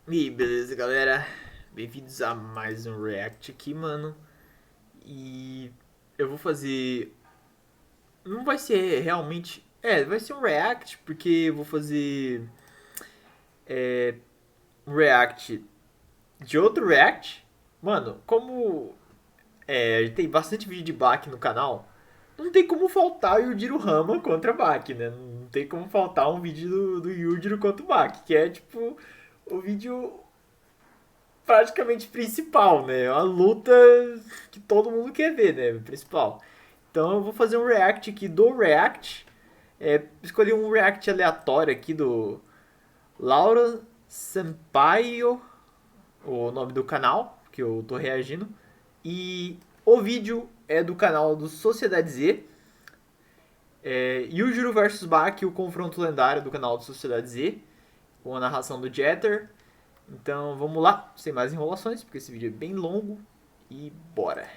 E aí, beleza, galera? Bem-vindos a mais um React aqui, mano. E eu vou fazer. Não vai ser realmente. Vai ser um React, porque eu vou fazer um React de outro React. Mano, como tem bastante vídeo de Bach no canal, não tem como faltar o Yujiro Hama contra Bach, né? Não tem como faltar um vídeo do Yujiro contra o Bach, que é tipo o vídeo praticamente principal, né? A luta que todo mundo quer ver, né? Principal. Então eu vou fazer um react aqui do react. Escolhi um react aleatório aqui do Laura Sampaio, o nome do canal que eu tô reagindo. E o vídeo é do canal do Sociedade Z. Yujiro vs Baki, o confronto lendário do canal do Sociedade Z, com a narração do Jeter. Então vamos lá, sem mais enrolações, porque esse vídeo é bem longo. E bora!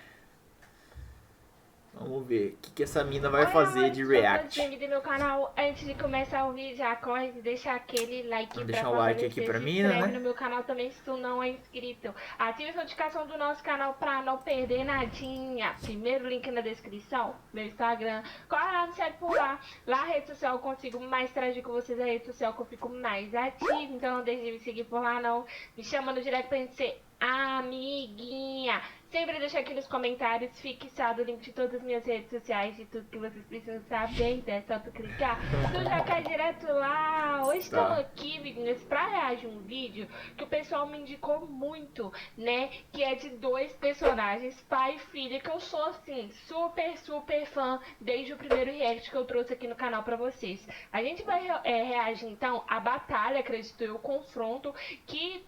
Vamos ver o que essa mina vai Oi, fazer amores, de todas react. bem-vindas ao meu canal. Antes de começar o vídeo, já corre e deixa aquele like Vamos pra deixar o like aqui fortalecer. pra Se mina, inscreve né? no meu canal também se tu não é inscrito. Ative a notificação do nosso canal pra não perder nadinha. Primeiro link na descrição, meu Instagram. Corre lá, me segue por lá. Lá a rede social eu consigo mais interagir com vocês, a rede social que eu fico mais ativa. Então não deixe de me seguir por lá não. Me chama no direct pra gente ser amiguinha. Sempre deixa aqui nos comentários fixado o link de todas as minhas redes sociais, de tudo que vocês precisam saber, então é só tu clicar, tu já cai direto lá. Hoje estamos Tá. aqui, meninas, pra reagir um vídeo que o pessoal me indicou muito, né, que é de dois personagens, pai e filha, que eu sou, assim, super fã desde o primeiro react que eu trouxe aqui no canal pra vocês. A gente vai reagir, então, à batalha, acredito eu, o confronto que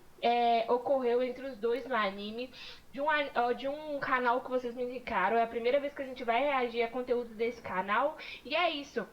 ocorreu entre os dois no anime, de um canal que vocês me indicaram. É a primeira vez que a gente vai reagir a conteúdo desse canal. E é isso.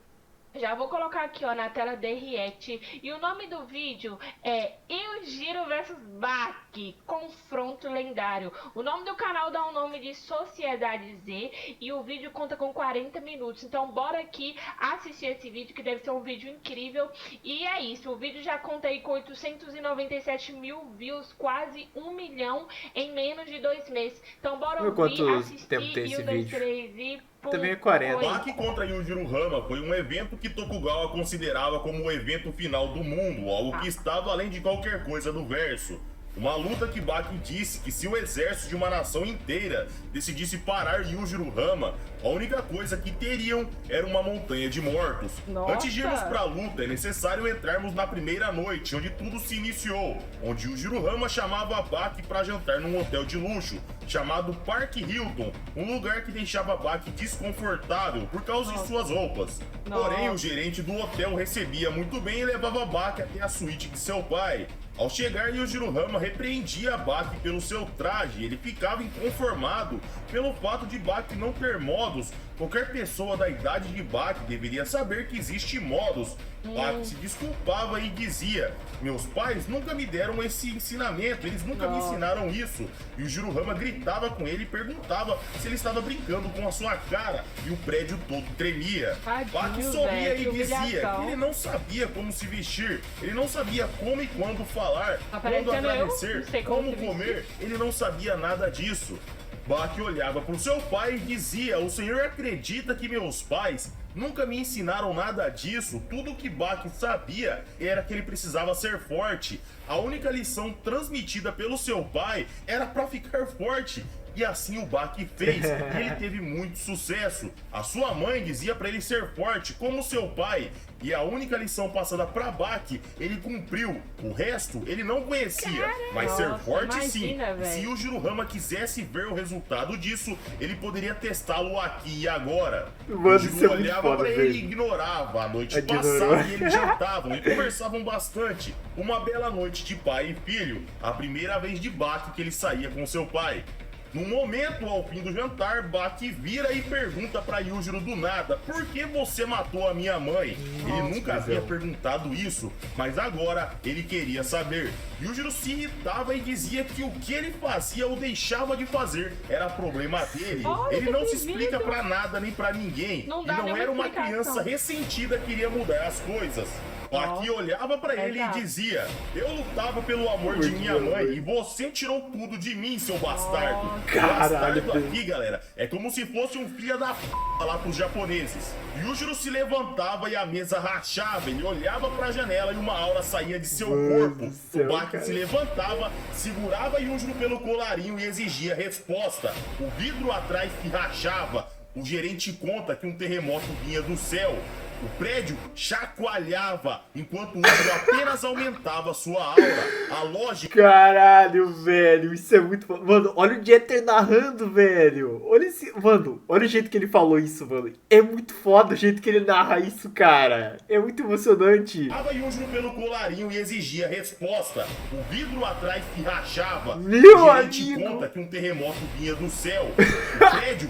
Já vou colocar aqui, ó, na tela de react. E o nome do vídeo é Yujiro vs Baki, confronto lendário. O nome do canal dá o nome de Sociedade Z e o vídeo conta com 40 minutos. Então bora aqui assistir esse vídeo, que deve ser um vídeo incrível. E é isso, o vídeo já conta aí com 897 mil views, quase 1 milhão em menos de 2 meses. Então bora Vamos ver ouvir, quanto tempo assistir tem e esse 1, 2, vídeo. 3 e... Também é Pum, 40. oi. Baki contra Yujiro Hama foi um evento que Tokugawa considerava como o evento final do mundo, algo que estava além de qualquer coisa do verso. Uma luta que Baki disse que se o exército de uma nação inteira decidisse parar Yujiro Hama, a única coisa que teriam era uma montanha de mortos. Nossa. Antes de irmos para a luta, é necessário entrarmos na primeira noite, onde tudo se iniciou, onde Yujiro Hama chamava Baki para jantar num hotel de luxo, chamado Park Hilton, um lugar que deixava Baki desconfortável por causa de suas roupas. Porém, o gerente do hotel recebia muito bem e levava Baki até a suíte de seu pai. Ao chegar, Yujiro Hama repreendia Baki pelo seu traje. Ele ficava inconformado pelo fato de Baki não ter modos. Qualquer pessoa da idade de Baki deveria saber que existe modos. Baki se desculpava e dizia: meus pais nunca me deram esse ensinamento, eles nunca me ensinaram isso. E o Yujiro Hama gritava com ele e perguntava se ele estava brincando com a sua cara, e o prédio todo tremia. Tadinho, Baki sorria velho, e que dizia humilhação. que ele não sabia como se vestir, ele não sabia como e quando falar, Tá quando parecendo eu, agradecer, não sei como como se vestir. comer, ele não sabia nada disso. Baki olhava para o seu pai e dizia: o senhor acredita que meus pais nunca me ensinaram nada disso? Tudo que Baki sabia era que ele precisava ser forte. A única lição transmitida pelo seu pai era para ficar forte. E assim o Baki fez, e ele teve muito sucesso. A sua mãe dizia para ele ser forte como seu pai, e a única lição passada para Baki, ele cumpriu. O resto ele não conhecia, mas ser Nossa, forte sim. imagina, velho. Se o Yujiro Hama quisesse ver o resultado disso, ele poderia testá-lo aqui e agora. Mano, O isso é Yujiro muito olhava foda, para ele e velho. ignorava. A noite Ignorou. passava e eles jantavam e conversavam bastante. Uma bela noite de pai e filho, a primeira vez de Baki que ele saía com seu pai. No momento, ao fim do jantar, Baki vira e pergunta pra Yujiro do nada: por que você matou a minha mãe? Ele nunca havia perguntado isso, mas agora ele queria saber. Yujiro se irritava e dizia que o que ele fazia ou deixava de fazer era problema dele. Olha Ele que não se atrevido. explica pra nada nem pra ninguém. Não E dá não nenhuma era uma explicação. criança ressentida que queria mudar as coisas. Baki olhava pra ele e dizia: eu lutava pelo amor de minha mãe e você tirou tudo de mim, seu bastardo. Caralho, Bastardo aqui, galera, é como se fosse um filho da p lá pros japoneses. Yujiro se levantava e a mesa rachava, ele olhava pra janela e uma aura saía de seu corpo. O Baki se levantava, segurava Yujiro pelo colarinho e exigia resposta. O vidro atrás se rachava. O gerente conta que um terremoto vinha do céu. O prédio chacoalhava, enquanto o Yujiro apenas aumentava sua aura. A lógica... Caralho, velho, isso é muito foda. Mano, olha o Jeter narrando, velho. Olha esse... Mano, olha o jeito que ele falou isso, mano. É muito foda o jeito que ele narra isso, cara. É muito emocionante. Tava Yujiro pelo colarinho e exigia resposta. O vidro atrás se rachava. Meu o gerente amigo. conta que um terremoto vinha do céu. O prédio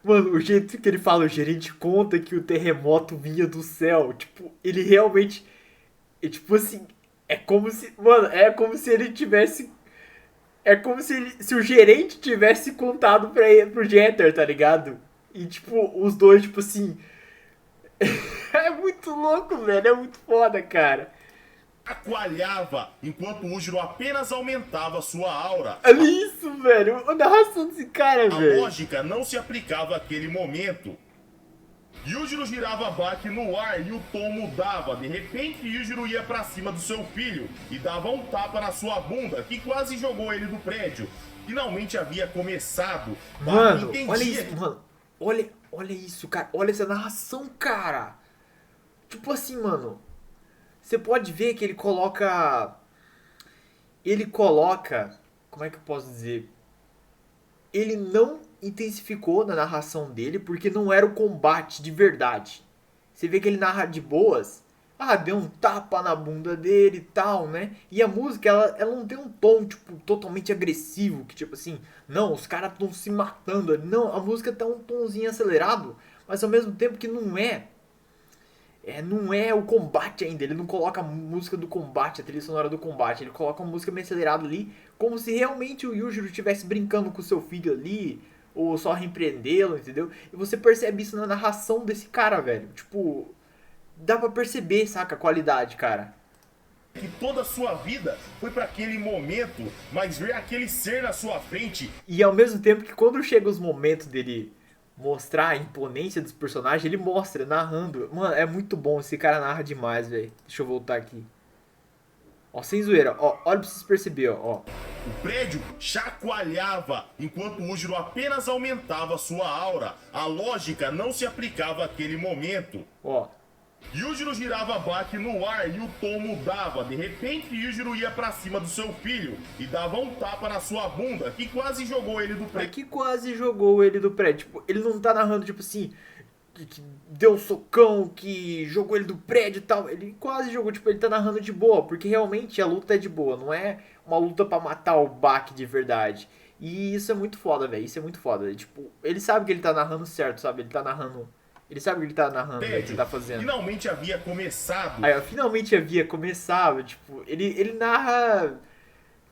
Mano, o jeito que ele fala, o gerente conta que o terremoto vinha do céu. Tipo, ele realmente... É tipo assim... É como se... Mano, é como se ele tivesse... É como se o gerente tivesse contado pro Jeter, tá ligado? E tipo, os dois, tipo assim... É muito louco, velho. É muito foda, cara. chacoalhava, enquanto o Yujiro apenas aumentava sua aura. Olha isso, velho. A narração desse cara, A velho. lógica não se aplicava àquele momento. Yujiro girava Baki no ar e o tom mudava. De repente, Yujiro ia pra cima do seu filho e dava um tapa na sua bunda, que quase jogou ele do prédio. Finalmente havia começado. Baki Mano, entendia olha isso, mano. Olha isso, cara. Olha essa narração, cara. Tipo assim, mano. Você pode ver que ele coloca... Como é que eu posso dizer? Ele não intensificou na narração dele porque não era o combate de verdade. Você vê que ele narra de boas. Ah, deu um tapa na bunda dele e tal, né? E a música, ela não tem um tom, tipo, totalmente agressivo. Que tipo assim, não, os caras estão se matando. Não, a música tá um tomzinho acelerado. Mas ao mesmo tempo que não é o combate ainda. Ele não coloca a música do combate, a trilha sonora do combate. Ele coloca uma música meio acelerada ali, como se realmente o Yujiro estivesse brincando com o seu filho ali, ou só repreendê-lo, entendeu? E você percebe isso na narração desse cara, velho. Tipo, dá pra perceber, saca, a qualidade, cara. que toda a sua vida foi pra aquele momento, mas ver aquele ser na sua frente. E ao mesmo tempo que quando chega os momentos dele mostrar a imponência dos personagens, ele mostra, narrando. Mano, é muito bom, esse cara narra demais, velho. Deixa eu voltar aqui. Ó, sem zoeira, ó, olha pra vocês perceberem, ó. O prédio chacoalhava, enquanto o Yujiro apenas aumentava sua aura. A lógica não se aplicava àquele momento. Ó. Yujiro girava Baki no ar e o tom mudava. De repente, Yujiro ia pra cima do seu filho e dava um tapa na sua bunda, que quase jogou ele do prédio. Que quase jogou ele do prédio. Tipo, ele não tá narrando, tipo assim, que deu um socão, que jogou ele do prédio e tal. Ele quase jogou, tipo, ele tá narrando de boa, porque realmente a luta é de boa, não é uma luta pra matar o Baki de verdade. E isso é muito foda, velho. Isso é muito foda. Tipo, ele sabe que ele tá narrando certo, sabe? Ele tá narrando. Ele sabe o que ele tá narrando, o que ele tá fazendo. Finalmente havia começado. Aí, ó, finalmente havia começado. Tipo, ele narra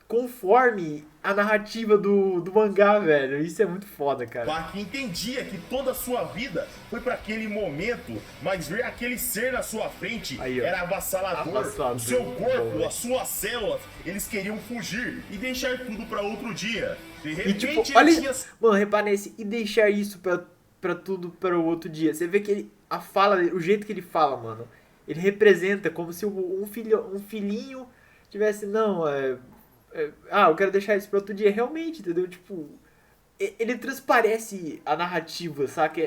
conforme a narrativa do mangá, velho. Isso é muito foda, cara. Baki entendia que toda a sua vida foi pra aquele momento, mas ver aquele ser na sua frente aí, era avassalador. O seu corpo, bom, as suas células, eles queriam fugir e deixar tudo pra outro dia. De repente, e, tipo, ele olha, tinha... Mano, repara nesse, e deixar isso pra tudo para o outro dia. Você vê que ele, a fala, o jeito que ele fala, mano, ele representa como se um filhinho tivesse, não, eu quero deixar isso para outro dia, realmente, entendeu? Tipo, ele transparece a narrativa, saca?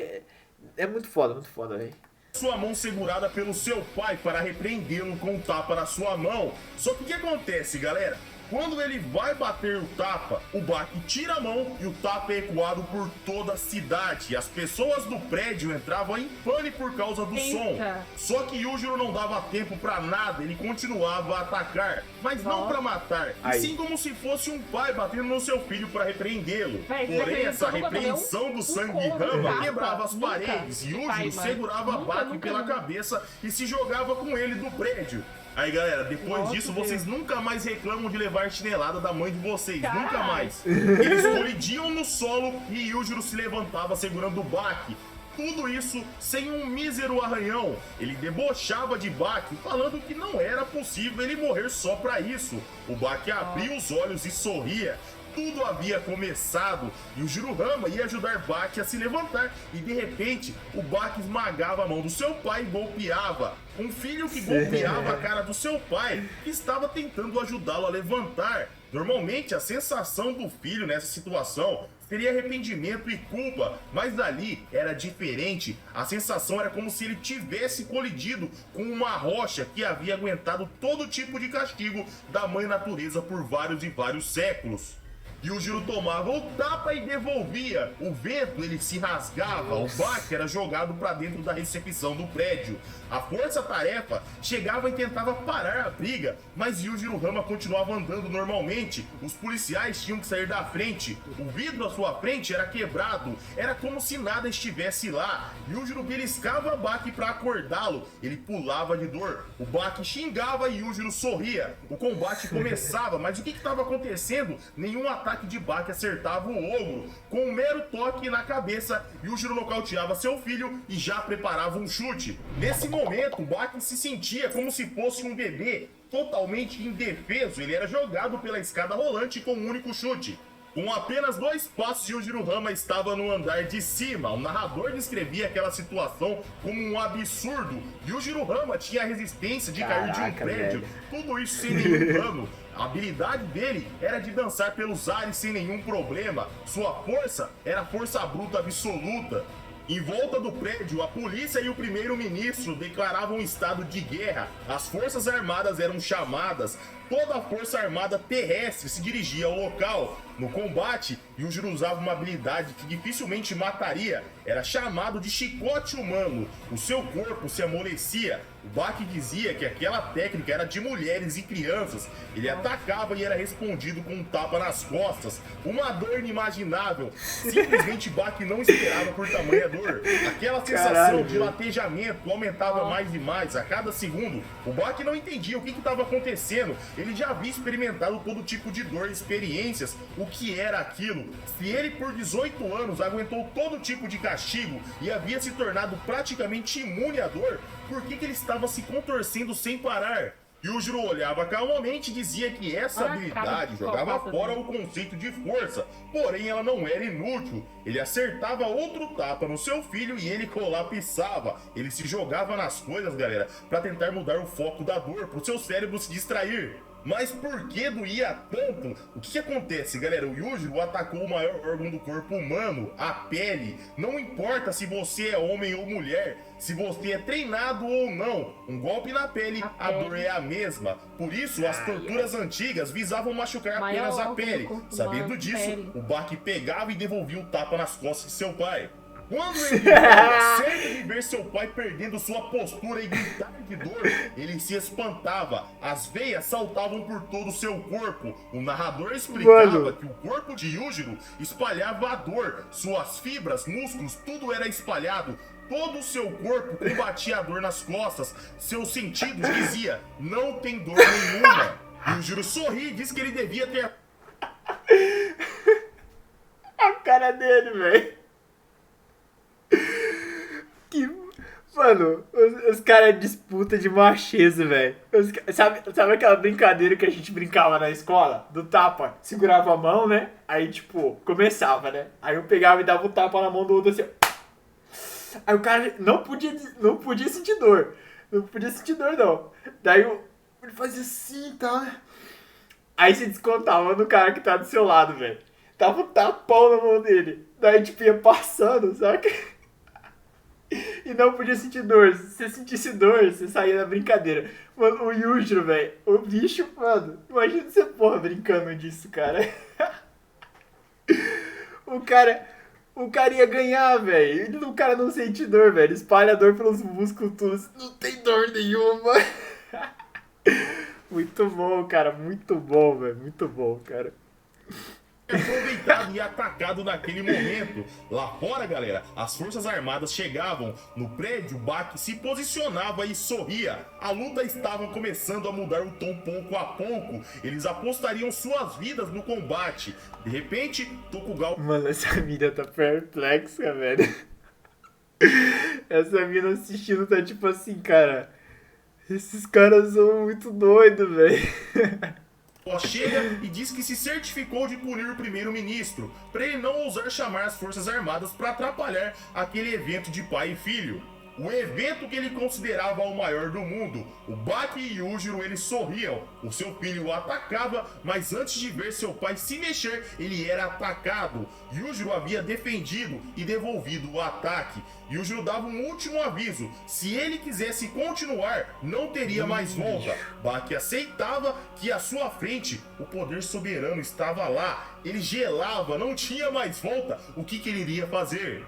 É muito foda, velho. Sua mão segurada pelo seu pai para repreendê-lo com um tapa na sua mão. Só que o que acontece, galera? Quando ele vai bater o tapa, o Baki tira a mão e o tapa é ecoado por toda a cidade. As pessoas do prédio entravam em pânico por causa do som. Só que Yujiro não dava tempo pra nada, ele continuava a atacar. Mas não pra matar, e sim como se fosse um pai batendo no seu filho pra repreendê-lo. Porém, essa repreensão do sangue Rama quebrava as paredes. Yujiro segurava Baki pela cabeça e se jogava com ele do prédio. Aí, galera, depois disso, vocês nunca mais reclamam de levar chinelada da mãe de vocês. Nunca mais. Eles colidiam no solo e Yujiro se levantava segurando o Baki. tudo isso sem um mísero arranhão. Ele debochava de Baki, falando que não era possível ele morrer só pra isso. O Baki abria os olhos e sorria. Tudo havia começado e o Jirohama ia ajudar Baki a se levantar e de repente o Baki esmagava a mão do seu pai e golpeava. Um filho que golpeava a cara do seu pai que estava tentando ajudá-lo a levantar. Normalmente a sensação do filho nessa situação seria arrependimento e culpa, mas ali era diferente. A sensação era como se ele tivesse colidido com uma rocha que havia aguentado todo tipo de castigo da mãe natureza por vários e vários séculos. Yujiro tomava o tapa e devolvia. O vento ele se rasgava. O Baki era jogado para dentro da recepção do prédio. A força-tarefa chegava e tentava parar a briga, mas Yujiro Hama continuava andando normalmente. Os policiais tinham que sair da frente. O vidro à sua frente era quebrado. Era como se nada estivesse lá. Yujiro beliscava Baki para acordá-lo. Ele pulava de dor. O Baki xingava e Yujiro sorria. O combate começava, mas o que estava acontecendo? Nenhum ataque de Baki acertava o ogro. Com um mero toque na cabeça, Yujiro nocauteava seu filho e já preparava um chute. Nesse momento, Baki se sentia como se fosse um bebê, totalmente indefeso. Ele era jogado pela escada rolante com um único chute. Com apenas 2 passos, Yujiro Hama estava no andar de cima. O narrador descrevia aquela situação como um absurdo. Yujiro Hama tinha a resistência de cair de um prédio. Tudo isso sem nenhum dano. A habilidade dele era de dançar pelos ares sem nenhum problema. Sua força era força bruta absoluta. Em volta do prédio, a polícia e o primeiro-ministro declaravam um estado de guerra. As forças armadas eram chamadas. Toda a força armada terrestre se dirigia ao local. No combate, Yujiro usava uma habilidade que dificilmente mataria. Era chamado de chicote humano. O seu corpo se amolecia. O Baki dizia que aquela técnica era de mulheres e crianças. Ele atacava e era respondido com um tapa nas costas. Uma dor inimaginável. Simplesmente Baki não esperava por tamanha dor. Aquela sensação de latejamento aumentava mais e mais a cada segundo. O Baki não entendia o que estava acontecendo. Ele já havia experimentado todo tipo de dor e experiências. O que era aquilo? Se ele por 18 anos aguentou todo tipo de castigo e havia se tornado praticamente imune à dor, por que ele estava se contorcendo sem parar? Yujiro olhava calmamente e dizia que essa habilidade jogava fora o conceito de força, porém ela não era inútil. Ele acertava outro tapa no seu filho e ele colapsava. Ele se jogava nas coisas, galera, para tentar mudar o foco da dor, para o seu cérebro se distrair. Mas por que doía tanto? O que acontece, galera? O Yujiro atacou o maior órgão do corpo humano, a pele. Não importa se você é homem ou mulher, se você é treinado ou não, um golpe na pele, a dor é a mesma. Por isso, as torturas antigas visavam machucar apenas a pele. Sabendo disso, o Baki pegava e devolvia o tapa nas costas de seu pai. Quando ele era certo de ver seu pai perdendo sua postura e gritar de dor, ele se espantava. As veias saltavam por todo o seu corpo. O narrador explicava que o corpo de Yujiro espalhava a dor. Suas fibras, músculos, tudo era espalhado. Todo o seu corpo combatia a dor nas costas. Seus sentidos dizia, não tem dor nenhuma. Yujiro sorri e disse que ele devia ter... A cara dele, velho. Que... Mano, os caras disputam de macheza, velho. Sabe aquela brincadeira que a gente brincava na escola? Do tapa? Segurava a mão, né? Aí, tipo, começava, né? Aí eu pegava e dava um tapa na mão do outro assim, ó. Aí o cara não podia sentir dor. Não podia sentir dor, não. Daí ele fazia assim, tá? Aí se descontava no cara que tá do seu lado, velho. Tava um tapão na mão dele. Daí, tipo, ia passando, saca? E não podia sentir dor. Se você sentisse dor, você saía da brincadeira. Mano, o Yujiro, velho, o bicho, mano, imagina você, porra, brincando disso, cara. O cara ia ganhar, velho. O cara não sente dor, velho. Espalha dor pelos músculos, tudo. Não tem dor nenhuma. Muito bom, cara. Muito bom, velho. Muito bom, cara. Aproveitado e atacado naquele momento. Lá fora, galera, as forças armadas chegavam. No prédio, Baki se posicionava e sorria. A luta estava começando a mudar o tom pouco a pouco. Eles apostariam suas vidas no combate. De repente, Tokugawa... Mano, essa mídia tá perplexa, velho. Essa mina assistindo tá tipo assim, cara. Esses caras são muito doidos, velho. Chega e diz que se certificou de punir o primeiro-ministro, para ele não ousar chamar as forças armadas para atrapalhar aquele evento de pai e filho. O evento que ele considerava o maior do mundo. O Baki e Yujiro, eles sorriam. O seu filho o atacava, mas antes de ver seu pai se mexer, ele era atacado. Yujiro havia defendido e devolvido o ataque. Yujiro dava um último aviso. Se ele quisesse continuar, não teria mais volta. Baki aceitava que à sua frente o poder soberano estava lá. Ele gelava, não tinha mais volta. O que ele iria fazer?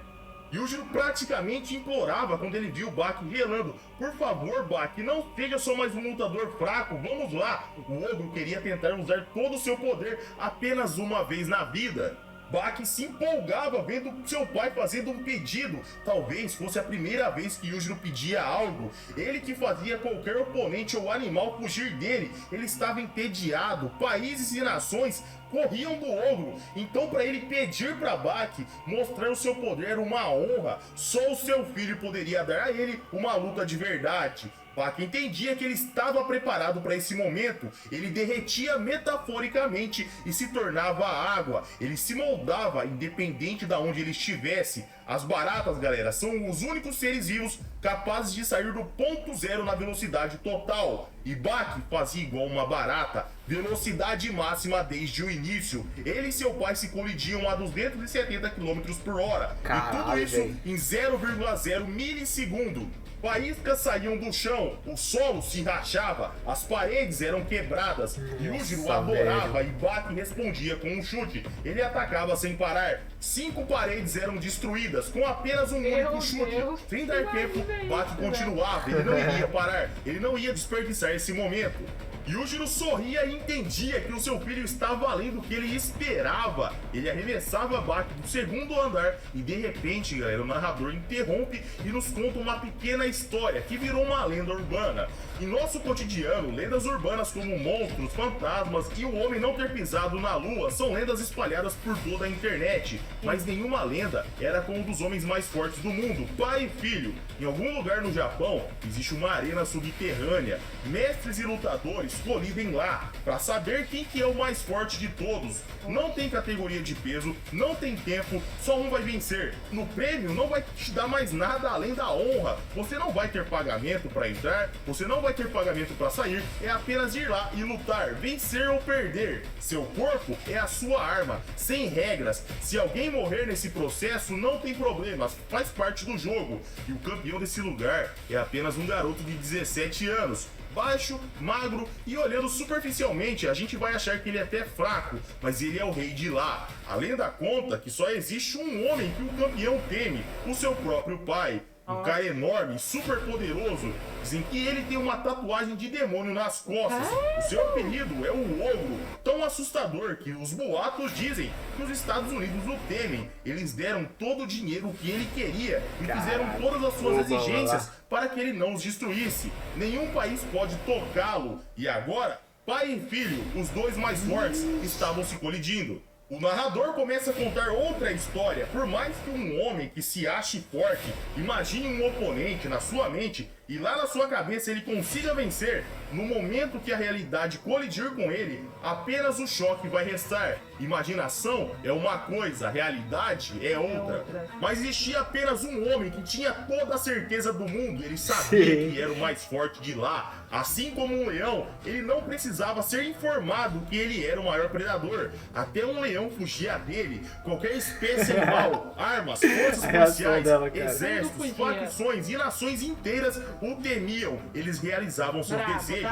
Yujiro praticamente implorava quando ele viu Baki relando. Por favor, Baki, não seja só mais um lutador fraco, vamos lá. O ogro queria tentar usar todo o seu poder apenas uma vez na vida. Baki se empolgava vendo seu pai fazendo um pedido. Talvez fosse a primeira vez que Yujiro pedia algo. Ele que fazia qualquer oponente ou animal fugir dele. Ele estava entediado. Países e nações corriam do ogro. Então, para ele pedir para Baki mostrar o seu poder era uma honra. Só o seu filho poderia dar a ele uma luta de verdade. Baki entendia que ele estava preparado para esse momento. Ele derretia metaforicamente e se tornava água. Ele se moldava independente de onde ele estivesse. As baratas, galera, são os únicos seres vivos capazes de sair do ponto zero na velocidade total. E Baki fazia igual uma barata, velocidade máxima desde o início. Ele e seu pai se colidiam a 270 km por hora. Caralho, e tudo isso véio. em 0,0 milissegundo. Faíscas saíam do chão, o solo se rachava, as paredes eram quebradas. Yujiro adorava e Baki respondia com um chute. Ele atacava sem parar. 5 paredes eram destruídas com apenas um único chute. Sem dar tempo, Baki continuava. Ele não iria parar, ele não ia desperdiçar esse momento. Yujiro sorria e entendia que o seu filho estava além do que ele esperava. Ele arremessava Baki do segundo andar e de repente, galera, o narrador interrompe e nos conta uma pequena história que virou uma lenda urbana. Em nosso cotidiano, lendas urbanas como monstros, fantasmas e o homem não ter pisado na lua são lendas espalhadas por toda a internet. Mas nenhuma lenda era com um dos homens mais fortes do mundo, pai e filho. Em algum lugar no Japão, existe uma arena subterrânea. Mestres e lutadores colidem lá para saber quem que é o mais forte de todos. Não tem categoria de peso, não tem tempo, só um vai vencer. No prêmio não vai te dar mais nada além da honra. Você não vai ter pagamento para entrar, você não vai ter pagamento para sair, é apenas ir lá e lutar, vencer ou perder. Seu corpo é a sua arma, sem regras. Se alguém morrer nesse processo, não tem problemas, faz parte do jogo. E o campeão desse lugar é apenas um garoto de 17 anos. Baixo, magro e olhando superficialmente, a gente vai achar que ele é até fraco, mas ele é o rei de lá. A lenda conta que só existe um homem que o campeão teme, o seu próprio pai. Um cara enorme, super poderoso. Dizem que ele tem uma tatuagem de demônio nas costas. O seu apelido é o Ogro, tão assustador que os boatos dizem que os Estados Unidos o temem. Eles deram todo o dinheiro que ele queria e fizeram todas as suas exigências para que ele não os destruísse. Nenhum país pode tocá-lo. E agora, pai e filho, os dois mais fortes, estavam se colidindo. O narrador começa a contar outra história. Por mais que um homem que se ache forte, imagine um oponente na sua mente e lá na sua cabeça ele consiga vencer, no momento que a realidade colidir com ele, apenas o choque vai restar. Imaginação é uma coisa, realidade é outra. Mas existia apenas um homem que tinha toda a certeza do mundo, ele sabia que era o mais forte de lá. Assim como um leão, ele não precisava ser informado que ele era o maior predador. Até um leão fugia dele. Qualquer espécie animal, armas, forças policiais, exércitos, facções e nações inteiras o temiam. Eles realizavam seus desejos.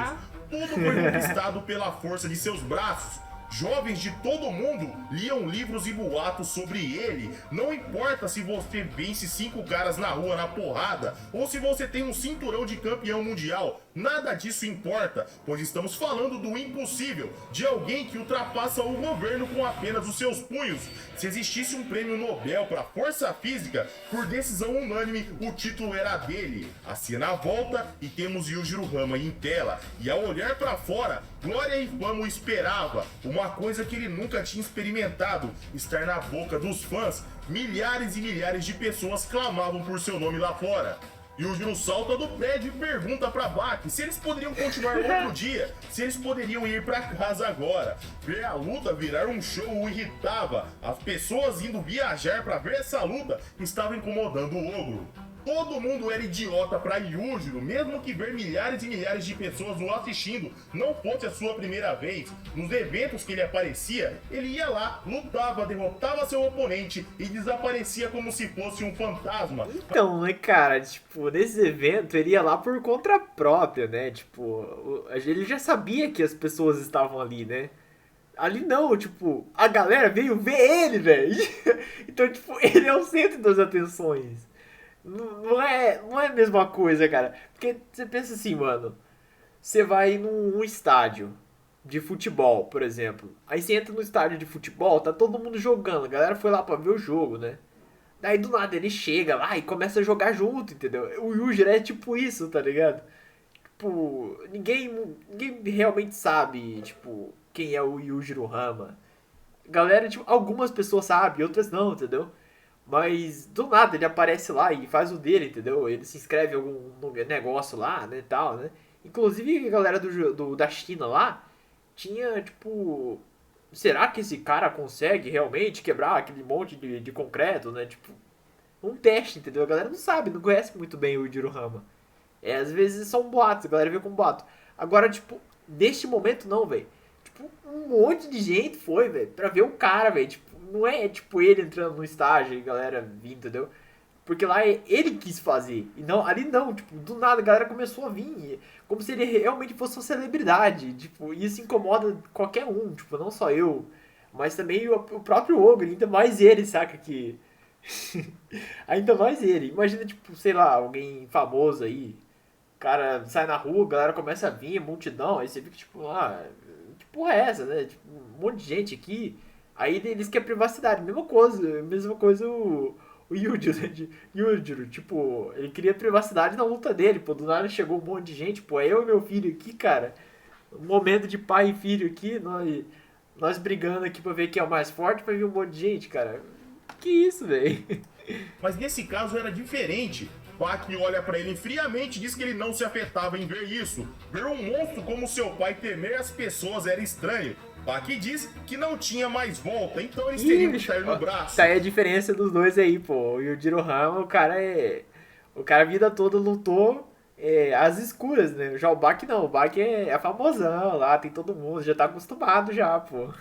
Tudo foi conquistado pela força de seus braços. Jovens de todo mundo liam livros e boatos sobre ele. Não importa se você vence 5 caras na rua na porrada ou se você tem um cinturão de campeão mundial. Nada disso importa, pois estamos falando do impossível, de alguém que ultrapassa o governo com apenas os seus punhos. Se existisse um prêmio Nobel para força física, por decisão unânime, o título era dele. A cena volta e temos Yujiro Hama em tela, e ao olhar para fora, glória e fama o esperava, uma coisa que ele nunca tinha experimentado, estar na boca dos fãs. Milhares e milhares de pessoas clamavam por seu nome lá fora. Yujiro salta do prédio e pergunta pra Baki se eles poderiam continuar outro dia, se eles poderiam ir pra casa agora. Ver a luta virar um show o irritava. As pessoas indo viajar pra ver essa luta estavam incomodando o ogro. Todo mundo era idiota pra Yujiro, mesmo que ver milhares e milhares de pessoas o assistindo não fosse a sua primeira vez. Nos eventos que ele aparecia, ele ia lá, lutava, derrotava seu oponente e desaparecia como se fosse um fantasma. Então, né, cara, tipo, nesse evento ele ia lá por conta própria, né? Tipo, ele já sabia que as pessoas estavam ali, né? Ali não, tipo, a galera veio ver ele, velho. Então, tipo, ele é o centro das atenções. Não é a mesma coisa, cara. Porque você pensa assim, mano. Você vai num estádio de futebol, por exemplo. Aí você entra no estádio de futebol, tá todo mundo jogando. A galera foi lá pra ver o jogo, né? Daí do nada ele chega lá e começa a jogar junto, entendeu? O Yujiro é tipo isso, tá ligado? Tipo, ninguém realmente sabe, tipo, quem é o Yujiro Hama. Galera, tipo, algumas pessoas sabem, outras não, entendeu? Mas do nada ele aparece lá e faz o dele, entendeu? Ele se inscreve em algum negócio lá, né, tal, né? Inclusive a galera da China lá tinha, tipo... Será que esse cara consegue realmente quebrar aquele monte de concreto, né? Tipo, um teste, entendeu? A galera não sabe, não conhece muito bem o Yujiro Hama. Às vezes são boatos, a galera vê como boato. Agora, tipo, neste momento não, velho. Tipo, um monte de gente foi, velho, pra ver o cara, velho. Tipo, não é tipo ele entrando no estágio e a galera vindo, entendeu? Porque lá ele quis fazer. E não, ali não, tipo, do nada a galera começou a vir. Como se ele realmente fosse uma celebridade. Tipo, isso incomoda qualquer um, tipo, não só eu. Mas também o próprio Ogre, ainda mais ele, saca? Que. Ainda mais ele. Imagina, tipo, sei lá, alguém famoso aí. O cara sai na rua, a galera começa a vir, multidão. Aí você fica tipo, que porra é essa, né? Tipo, um monte de gente aqui. Aí eles querem privacidade. Mesma coisa o Yujiro, né? Yujiro, tipo, ele queria privacidade na luta dele, pô. Do nada chegou um monte de gente, pô. Eu e meu filho aqui, cara. Um momento de pai e filho aqui, nós brigando aqui pra ver quem é o mais forte, pra ver um monte de gente, cara. Que isso, velho? Mas nesse caso era diferente. Baki olha pra ele friamente e diz que ele não se afetava em ver isso. Ver um monstro como seu pai temer as pessoas era estranho. Baki diz que não tinha mais volta, então eles teriam que sair no braço. Tá aí a diferença dos dois aí, pô. O Yujiro Hama, o cara a vida toda lutou às escuras, né? Já o Baki não, o Baki é famosão lá, tem todo mundo, já tá acostumado já, pô.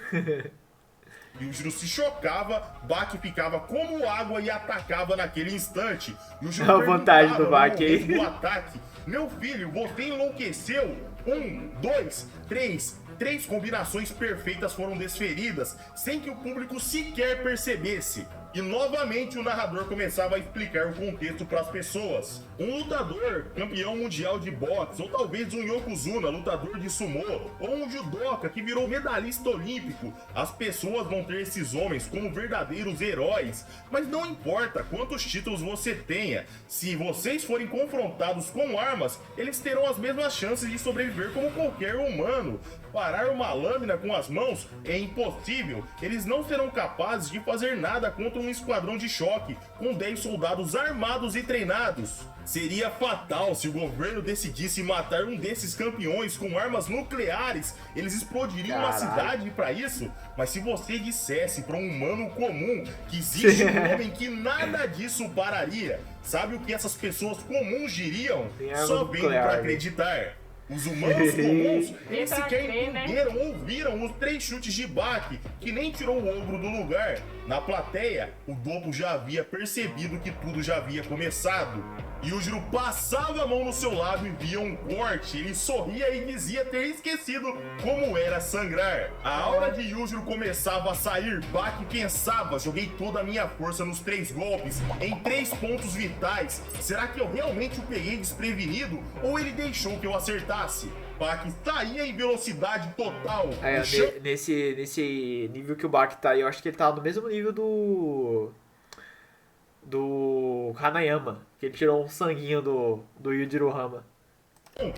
Yujiro se chocava, Baki ficava como água e atacava naquele instante. Yujiro A vantagem do Baki aí. no ataque: meu filho, você enlouqueceu? 1, 2, 3. 3 combinações perfeitas foram desferidas, sem que o público sequer percebesse. E novamente o narrador começava a explicar o contexto para as pessoas. Um lutador, campeão mundial de boxe, ou talvez um Yokozuna, lutador de sumô, ou um judoca que virou medalhista olímpico. As pessoas vão ter esses homens como verdadeiros heróis, mas não importa quantos títulos você tenha. Se vocês forem confrontados com armas, eles terão as mesmas chances de sobreviver como qualquer humano. Parar uma lâmina com as mãos é impossível. Eles não serão capazes de fazer nada contra um esquadrão de choque com 10 soldados armados e treinados. Seria fatal se o governo decidisse matar um desses campeões com armas nucleares. Eles explodiriam uma cidade para isso. Mas se você dissesse para um humano comum que existe um homem que nada disso pararia, sabe o que essas pessoas comuns diriam? Só vem para acreditar. Os humanos comuns, eles Pra sequer ver, né? entenderam, ouviram os 3 chutes de Baki, que nem tirou o ombro do lugar. Na plateia, o Dopo já havia percebido que tudo já havia começado. Yujiro passava a mão no seu lábio e via um corte. Ele sorria e dizia ter esquecido como era sangrar. A aura de Yujiro começava a sair. Baki pensava, joguei toda a minha força nos 3 golpes, em 3 pontos vitais. Será que eu realmente o peguei desprevenido ou ele deixou que eu acertasse? Baki saía em velocidade total. Nesse nível que o Baki tá aí, eu acho que ele tá no mesmo nível do Hanayama, que ele tirou um sanguinho do Yujiro Hama.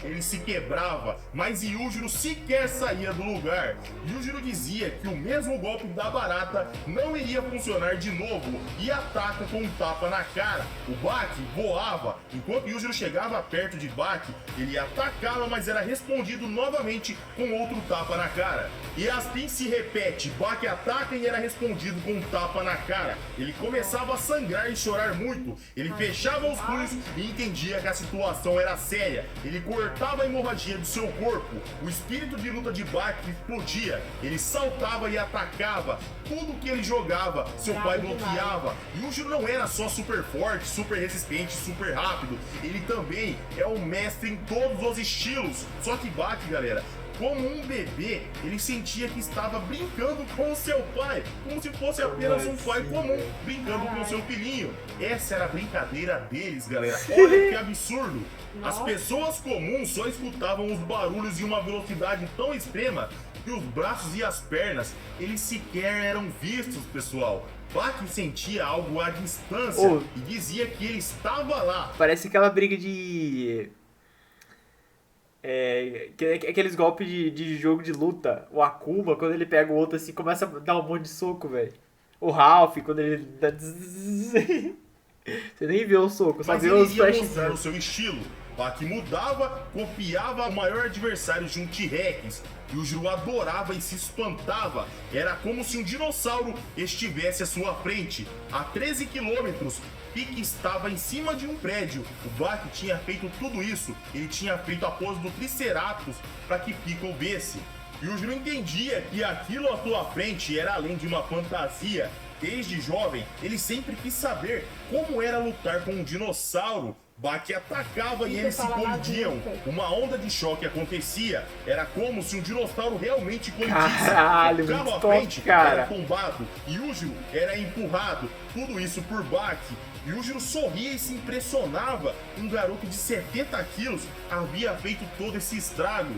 Ele se quebrava, mas Yujiro sequer saía do lugar. Yujiro dizia que o mesmo golpe da barata não iria funcionar de novo e ataca com um tapa na cara. O Baki voava. Enquanto Yujiro chegava perto de Baki, ele atacava, mas era respondido novamente com outro tapa na cara. E assim se repete, Baki ataca e era respondido com um tapa na cara. Ele começava a sangrar e chorar muito. Ele fechava os punhos e entendia que a situação era séria. Ele cortava a hemorragia do seu corpo. O espírito de luta de Baki explodia. Ele saltava e atacava. Tudo que ele jogava, seu pai bloqueava. Yujiro não era só super forte, super resistente, super rápido. Ele também é o mestre em todos os estilos. Só que Baki, galera, como um bebê, ele sentia que estava brincando com o seu pai, como se fosse apenas um pai comum, brincando com o seu filhinho. Essa era a brincadeira deles, galera. Olha que absurdo. As pessoas comuns só escutavam os barulhos em uma velocidade tão extrema que os braços e as pernas, eles sequer eram vistos, pessoal. Baki sentia algo à distância e dizia que ele estava lá. Parece aquela briga de... aqueles golpes de jogo de luta. O Akuma, quando ele pega o outro assim, começa a dar um monte de soco, velho. O Ralph, quando ele dá... Você nem vê o soco, só mas vê ele os ia flashes. mostrar o seu estilo. Baki mudava, copiava o maior adversário de um T-Rex. Yujiro adorava e se espantava. Era como se um dinossauro estivesse à sua frente. A 13 quilômetros, Pique estava em cima de um prédio. O Baki tinha feito tudo isso. Ele tinha feito a pose do Triceratops para que Pico visse. Yujiro entendia que aquilo à sua frente era além de uma fantasia. Desde jovem, ele sempre quis saber como era lutar com um dinossauro. Baki atacava e eles se colidiam. Uma onda de choque acontecia. Era como se um dinossauro realmente colidisse. Caralho, O carro muito à frente top, cara. era tombado. Yujiro era empurrado. Tudo isso por Baki. Yujiro sorria e se impressionava. Um garoto de 70 quilos havia feito todo esse estrago.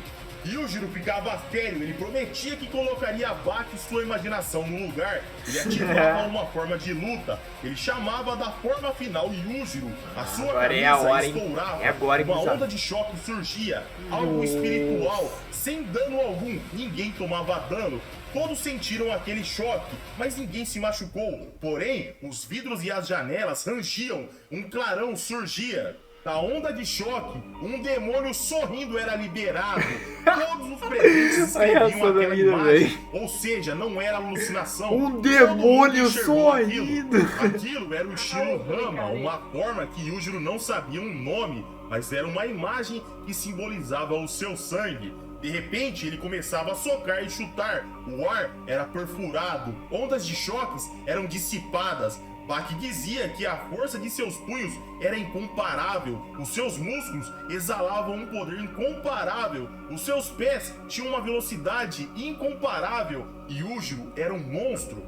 Yujiro ficava sério, ele prometia que colocaria Baki e sua imaginação no lugar. Ele ativava uma forma de luta, ele chamava da forma final Yujiro. A sua Agora é camisa a hora, hein? estourava, É agora, hein, uma gurizada? onda de choque surgia, algo espiritual, sem dano algum, ninguém tomava dano. Todos sentiram aquele choque, mas ninguém se machucou. Porém, os vidros e as janelas rangiam, um clarão surgia. Da onda de choque, um demônio sorrindo era liberado. Todos os presentes escreviam aquela imagem. Ou seja, não era alucinação. Um Todo demônio mundo enxergou sorrindo. Aquilo era o estilo Rama, uma forma que Yujiro não sabia um nome, mas era uma imagem que simbolizava o seu sangue. De repente, ele começava a socar e chutar. O ar era perfurado. Ondas de choques eram dissipadas. Baki dizia que a força de seus punhos era incomparável. Os seus músculos exalavam um poder incomparável. Os seus pés tinham uma velocidade incomparável. Yujiro era um monstro.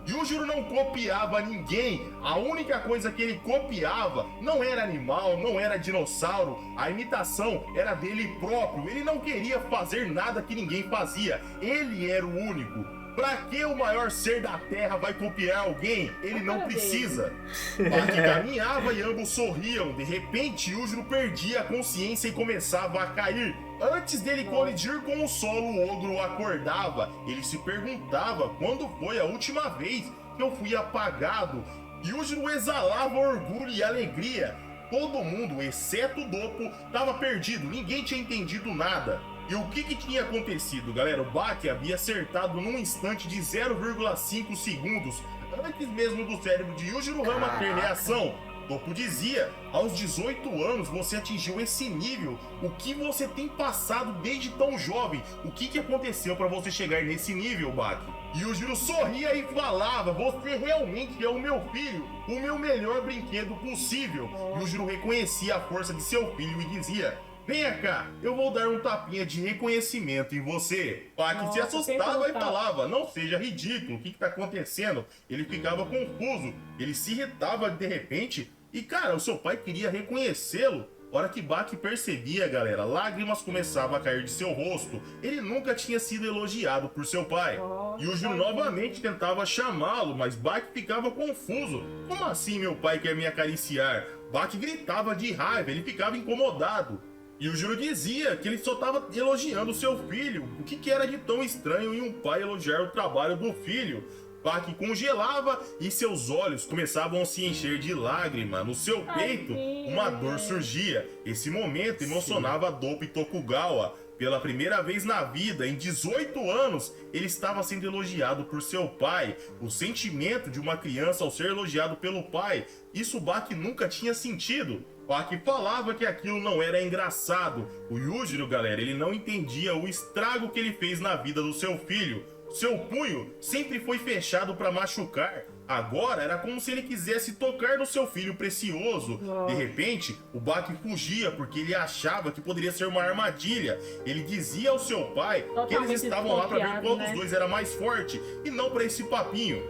Yujiro não copiava ninguém. A única coisa que ele copiava não era animal, não era dinossauro. A imitação era dele próprio. Ele não queria fazer nada que ninguém fazia. Ele era o único. Pra que o maior ser da Terra vai copiar alguém? Ele não precisa. Baki caminhava e ambos sorriam. De repente, Yujiro perdia a consciência e começava a cair. Antes dele colidir com o solo, o ogro acordava. Ele se perguntava quando foi a última vez que eu fui apagado. Yujiro exalava orgulho e alegria. Todo mundo, exceto o Dopo, estava perdido. Ninguém tinha entendido nada. E o que tinha acontecido, galera? O Baki havia acertado num instante de 0,5 segundos, antes mesmo do cérebro de Yujiro Hama ter reação. Topo dizia, aos 18 anos você atingiu esse nível, o que você tem passado desde tão jovem? O que aconteceu para você chegar nesse nível, Baki? E o Jiro sorria e falava, você realmente é o meu filho, o meu melhor brinquedo possível. E o Jiro reconhecia a força de seu filho e dizia, venha cá, eu vou dar um tapinha de reconhecimento em você. Baki se assustava e falava, não seja ridículo, o que tá acontecendo? Ele ficava confuso, ele se irritava de repente e, cara, o seu pai queria reconhecê-lo. Hora que Baki percebia, galera, lágrimas começavam a cair de seu rosto. Ele nunca tinha sido elogiado por seu pai. E o Jiro novamente tentava chamá-lo, mas Baki ficava confuso. Como assim meu pai quer me acariciar? Baki gritava de raiva, ele ficava incomodado. E o Jiro dizia que ele só estava elogiando seu filho. O que era de tão estranho em um pai elogiar o trabalho do filho? Baki congelava e seus olhos começavam a se encher de lágrima. No seu peito, uma dor surgia. Esse momento emocionava Dopo e Tokugawa. Pela primeira vez na vida, em 18 anos, ele estava sendo elogiado por seu pai. O sentimento de uma criança ao ser elogiado pelo pai, isso Baki nunca tinha sentido. Baki falava que aquilo não era engraçado. O Yujiro, galera, ele não entendia o estrago que ele fez na vida do seu filho. Seu punho sempre foi fechado para machucar. Agora era como se ele quisesse tocar no seu filho precioso. De repente, o Baki fugia porque ele achava que poderia ser uma armadilha. Ele dizia ao seu pai que eles estavam lá para ver qual dos dois era mais forte e não para esse papinho.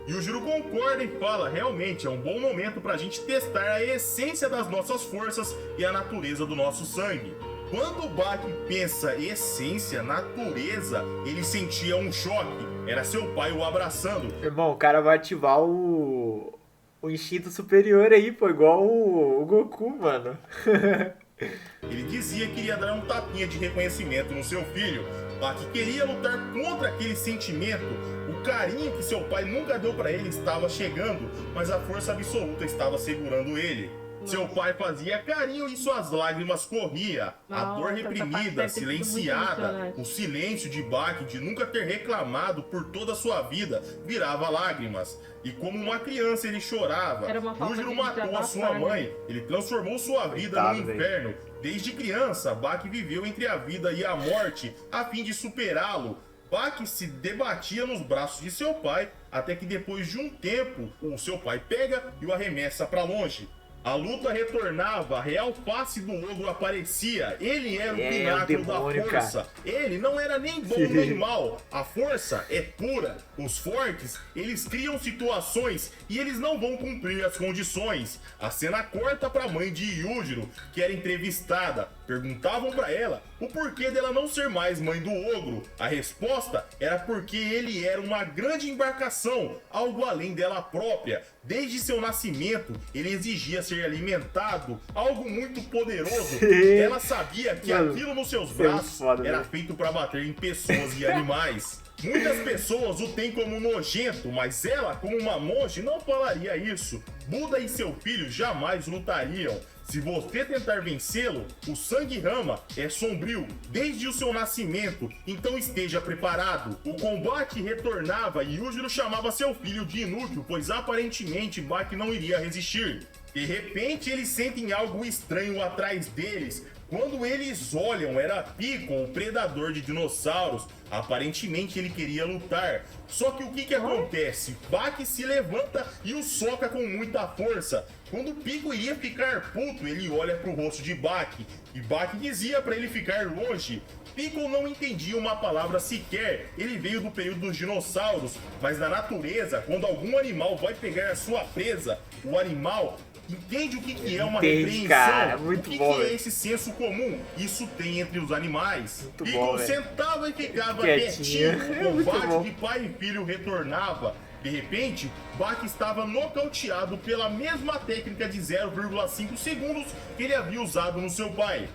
E o Jiro concorda e fala, realmente é um bom momento para a gente testar a essência das nossas forças e a natureza do nosso sangue. Quando o Baki pensa essência, natureza, ele sentia um choque. Era seu pai o abraçando. Irmão, o cara vai ativar o instinto superior aí, pô, igual o Goku, mano. Ele dizia que iria dar um tapinha de reconhecimento no seu filho. Baki queria lutar contra aquele sentimento. O carinho que seu pai nunca deu pra ele estava chegando, mas a força absoluta estava segurando ele. Seu pai fazia carinho e suas lágrimas corriam. A dor reprimida, silenciada, o silêncio de Baki de nunca ter reclamado por toda a sua vida virava lágrimas. E como uma criança ele chorava. Yujiro matou a sua mãe, ele transformou sua vida no inferno. Desde criança, Baki viveu entre a vida e a morte a fim de superá-lo. Baki se debatia nos braços de seu pai, até que depois de um tempo, o seu pai pega e o arremessa para longe. A luta retornava, a real face do ogro aparecia. Ele era o pináculo da força. Ele não era nem bom nem mal. A força é pura. Os fortes, eles criam situações e eles não vão cumprir as condições. A cena corta para a mãe de Yujiro, que era entrevistada. Perguntavam para ela o porquê dela não ser mais mãe do ogro. A resposta era porque ele era uma grande embarcação, algo além dela própria. Desde seu nascimento, ele exigia ser alimentado, algo muito poderoso. Ela sabia que aquilo nos seus braços era feito para bater em pessoas e animais. Muitas pessoas o têm como nojento, mas ela, como uma monge, não falaria isso. Buda e seu filho jamais lutariam. Se você tentar vencê-lo, o Sangue Rama é sombrio desde o seu nascimento, então esteja preparado. O combate retornava e Yujiro chamava seu filho de inútil, pois aparentemente Baki não iria resistir. De repente eles sentem algo estranho atrás deles. Quando eles olham, era Piccolo, o predador de dinossauros. Aparentemente ele queria lutar. Só que o que acontece? Baki se levanta e o soca com muita força. Quando Piccolo iria ficar puto, ele olha pro rosto de Baki. E Baki dizia para ele ficar longe. Piccolo não entendia uma palavra sequer. Ele veio do período dos dinossauros. Mas na natureza, quando algum animal vai pegar a sua presa, o animal entende o que é uma repreensão, cara, muito o que bom, é esse senso comum. Isso tem entre os animais. Muito E bom, sentava e ficava quietinho. quietinho. O combate de pai e filho retornava. De repente, Baki estava nocauteado pela mesma técnica de 0,5 segundos que ele havia usado no seu pai.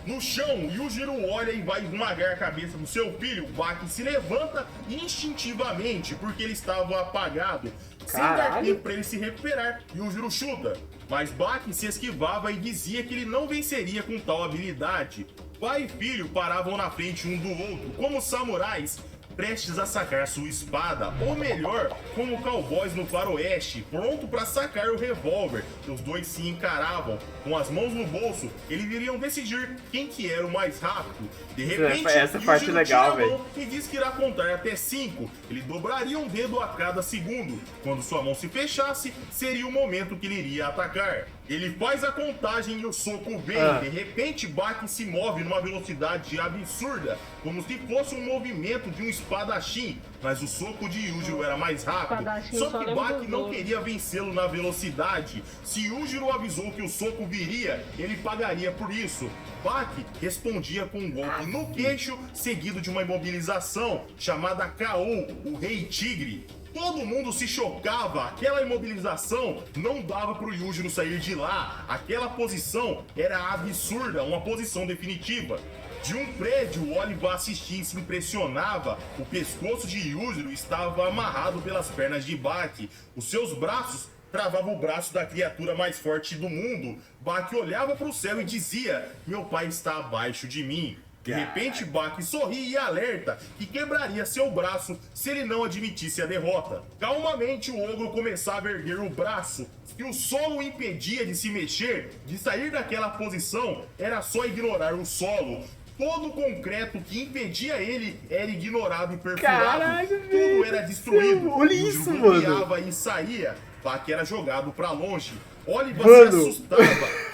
No chão, Yujiro olha e vai esmagar a cabeça do seu filho. Baki se levanta instintivamente porque ele estava apagado. Sem dar tempo para ele se recuperar, Yujiro chuta. Mas Baki se esquivava e dizia que ele não venceria com tal habilidade. Pai e filho paravam na frente um do outro, como samurais. prestes a sacar sua espada, ou melhor, como cowboys no faroeste, pronto para sacar o revólver. Os dois se encaravam, com as mãos no bolso, eles iriam decidir quem que era o mais rápido. De repente, essa parte Yujiro legal, tira a mão velho. e diz que irá contar até 5. Ele dobraria um dedo a cada segundo. Quando sua mão se fechasse, seria o momento que ele iria atacar. Ele faz a contagem e o soco vem. De repente, Baki se move numa velocidade absurda, como se fosse um movimento de um espadachim. Mas o soco de Yujiro era mais rápido. Só que Baki não queria vencê-lo na velocidade. Se Yujiro avisou que o soco viria, ele pagaria por isso. Baki respondia com um golpe no queixo, seguido de uma imobilização chamada K.O., o Rei Tigre. Todo mundo se chocava, aquela imobilização não dava pro Yujiro sair de lá. Aquela posição era absurda, uma posição definitiva. De um prédio, o Oliver assistia e se impressionava. O pescoço de Yujiro estava amarrado pelas pernas de Baki. Os seus braços travavam o braço da criatura mais forte do mundo. Baki olhava para o céu e dizia: meu pai está abaixo de mim. De repente, Baki sorri e alerta que quebraria seu braço se ele não admitisse a derrota. Calmamente, o ogro começava a erguer o braço. Se o solo o impedia de se mexer, de sair daquela posição, era só ignorar o solo. Todo o concreto que impedia ele era ignorado e perfurado. Caralho, tudo era destruído. Olha O isso, Yujiro mano. guiava e saía. Baki era jogado pra longe. Oliver Mano. se assustava,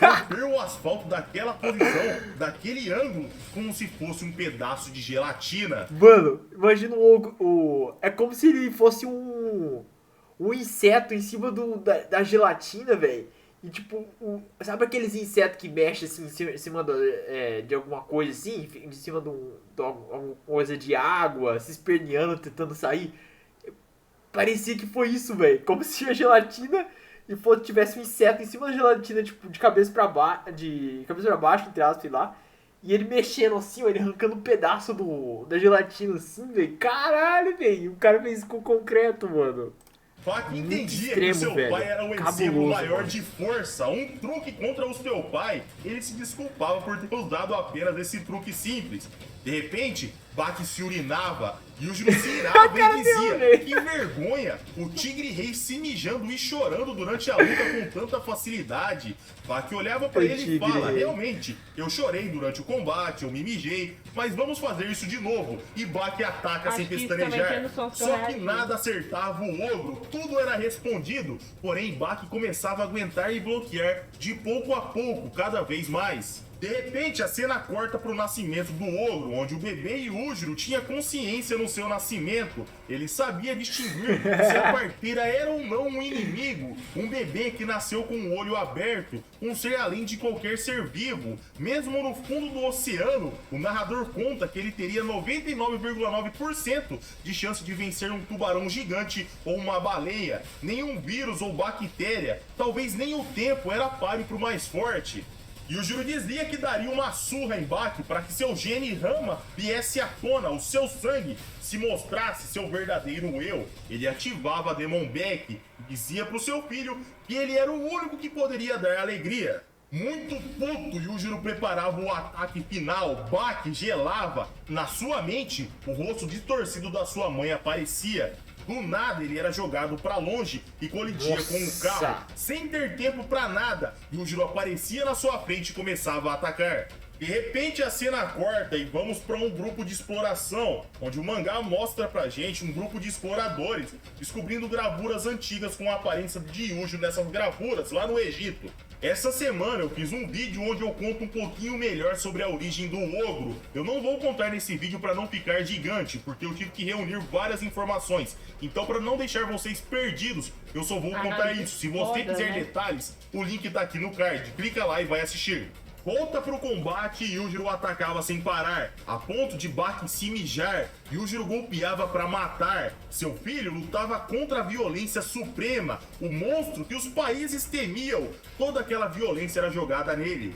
romper o asfalto daquela posição, daquele ângulo, como se fosse um pedaço de gelatina. Mano, imagina é como se ele fosse um inseto em cima da gelatina, velho. E tipo, sabe aqueles insetos que mexem assim em cima de alguma coisa assim? Em cima de alguma coisa de água, se esperneando, tentando sair? Parecia que foi isso, velho. Como se a gelatina tivesse um inseto em cima da gelatina, tipo, de cabeça pra baixo, entre aspas, sei lá. E ele mexendo assim, ó, ele arrancando um pedaço da gelatina assim, velho. Caralho, velho. O cara fez isso com concreto, mano. Baki Muito entendia extremo, que seu velho. pai era um exemplo Cabuloso, maior mano. de força, um truque contra o seu pai. Ele se desculpava por ter usado apenas esse truque simples. De repente, Baki se urinava, Yujiro se irava e dizia: que vergonha, o tigre rei se mijando e chorando durante a luta com tanta facilidade. Baki olhava pra ele e fala: realmente, eu chorei durante o combate, eu me mijei, mas vamos fazer isso de novo. E Baki ataca sem pestanejar. Só que nada acertava o ogro, tudo era respondido. Porém, Baki começava a aguentar e bloquear de pouco a pouco, cada vez mais. De repente, a cena corta para o nascimento do ogro, onde o bebê Yujiro tinha consciência no seu nascimento. Ele sabia distinguir se a parteira era ou não um inimigo. Um bebê que nasceu com o olho aberto, um ser além de qualquer ser vivo. Mesmo no fundo do oceano, o narrador conta que ele teria 99,9% de chance de vencer um tubarão gigante ou uma baleia. Nenhum vírus ou bactéria, talvez nem o tempo era páreo para o mais forte. Yujiro dizia que daria uma surra em Baki para que seu gene Rama viesse à tona, o seu sangue se mostrasse seu verdadeiro eu. Ele ativava a Demon Back e dizia para o seu filho que ele era o único que poderia dar alegria. Muito puto, Yujiro preparava o ataque final. Baki gelava. Na sua mente, o rosto distorcido da sua mãe aparecia. Do nada ele era jogado pra longe e colidia com um carro, sem ter tempo pra nada. Yujiro aparecia na sua frente e começava a atacar. De repente a cena corta e vamos para um grupo de exploração, onde o mangá mostra pra gente um grupo de exploradores descobrindo gravuras antigas com a aparência de Yujiro nessas gravuras lá no Egito. Essa semana eu fiz um vídeo onde eu conto um pouquinho melhor sobre a origem do ogro. Eu não vou contar nesse vídeo para não ficar gigante, porque eu tive que reunir várias informações. Então, para não deixar vocês perdidos, eu só vou contar isso. Se você quiser detalhes, o link tá aqui no card. Clica lá e vai assistir. Volta pro combate e Yujiro atacava sem parar, a ponto de Baki se mijar. Yujiro golpeava para matar. Seu filho lutava contra a violência suprema, o monstro que os países temiam. Toda aquela violência era jogada nele.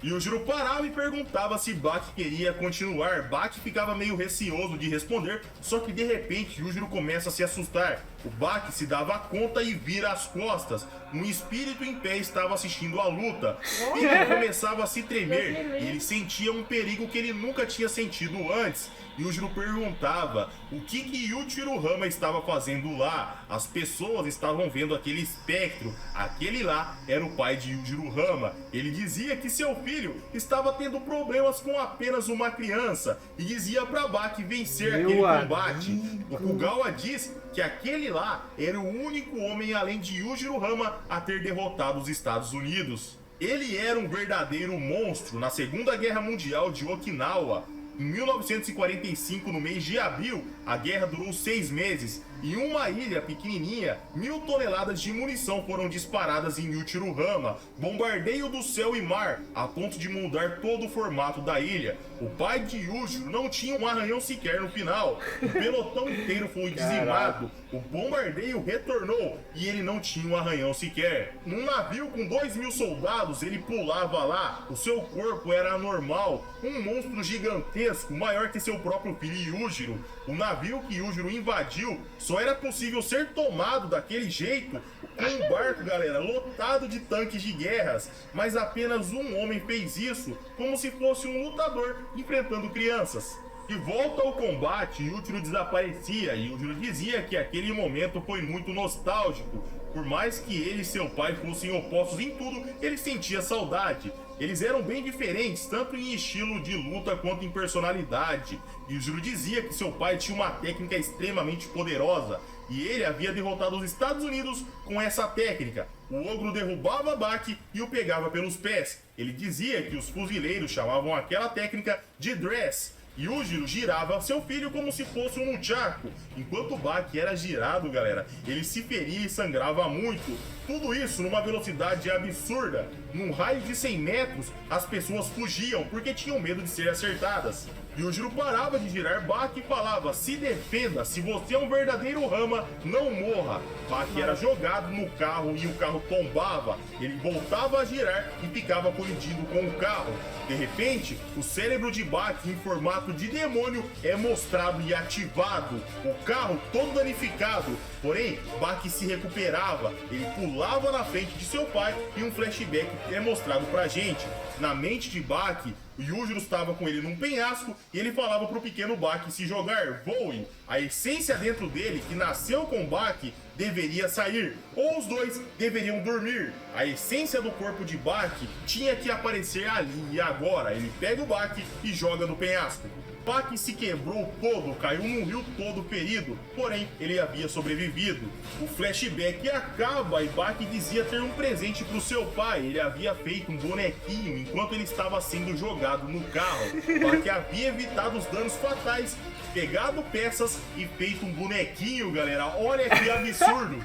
Yujiro parava e perguntava se Baki queria continuar. Baki ficava meio receoso de responder, só que de repente Yujiro começa a se assustar. O Baki se dava conta e vira as costas. Um espírito em pé estava assistindo a luta. Ele começava a se tremer e ele sentia um perigo que ele nunca tinha sentido antes. Yujiro perguntava o que Yujiro Hama estava fazendo lá. As pessoas estavam vendo aquele espectro. Aquele lá era o pai de Yujiro Hama. Ele dizia que seu filho estava tendo problemas com apenas uma criança e dizia para Baki vencer aquele combate. O Kugawa diz que aquele lá era o único homem além de Yujiro Hama a ter derrotado os Estados Unidos. Ele era um verdadeiro monstro na Segunda Guerra Mundial de Okinawa. Em 1945, no mês de abril, a guerra durou 6 meses. Em uma ilha pequenininha, 1000 toneladas de munição foram disparadas em Yujiro Hama, bombardeio do céu e mar, a ponto de mudar todo o formato da ilha. O pai de Yujiro não tinha um arranhão sequer no final. O pelotão inteiro foi dizimado. O bombardeio retornou e ele não tinha um arranhão sequer. Num navio com 2000 soldados, ele pulava lá. O seu corpo era anormal, um monstro gigantesco, maior que seu próprio filho Yujiro. O navio que Yujiro invadiu só era possível ser tomado daquele jeito com um barco, galera, lotado de tanques de guerras. Mas apenas um homem fez isso, como se fosse um lutador enfrentando crianças. De volta ao combate, Yujiro desaparecia e Yujiro dizia que aquele momento foi muito nostálgico. Por mais que ele e seu pai fossem opostos em tudo, ele sentia saudade. Eles eram bem diferentes, tanto em estilo de luta quanto em personalidade. Yujiro dizia que seu pai tinha uma técnica extremamente poderosa e ele havia derrotado os Estados Unidos com essa técnica. O ogro derrubava Baki e o pegava pelos pés. Ele dizia que os fuzileiros chamavam aquela técnica de dress. Yujiro girava seu filho como se fosse um nunchaku. Enquanto Baki era girado, galera, ele se feria e sangrava muito. Tudo isso numa velocidade absurda. Num raio de 100 metros, as pessoas fugiam porque tinham medo de ser acertadas. Yujiro parava de girar Baki e falava: se defenda, se você é um verdadeiro Hama, não morra. Baki era jogado no carro e o carro tombava. Ele voltava a girar e ficava colidindo com o carro. De repente, o cérebro de Baki em formato de demônio é mostrado e ativado. O carro todo danificado. Porém, Baki se recuperava. Ele pulava na frente de seu pai e um flashback é mostrado pra gente. Na mente de Baki, o Yujiro estava com ele num penhasco e ele falava pro pequeno Baki se jogar, voe. A essência dentro dele, que nasceu com Baki, deveria sair, ou os dois deveriam dormir. A essência do corpo de Baki tinha que aparecer ali e agora. Ele pega o Baki e joga no penhasco. Baki se quebrou todo, caiu num rio todo ferido, porém ele havia sobrevivido. O flashback acaba e Baki dizia ter um presente para o seu pai. Ele havia feito um bonequinho enquanto ele estava sendo jogado no carro. Baki havia evitado os danos fatais, pegado peças e feito um bonequinho, galera. Olha que absurdo.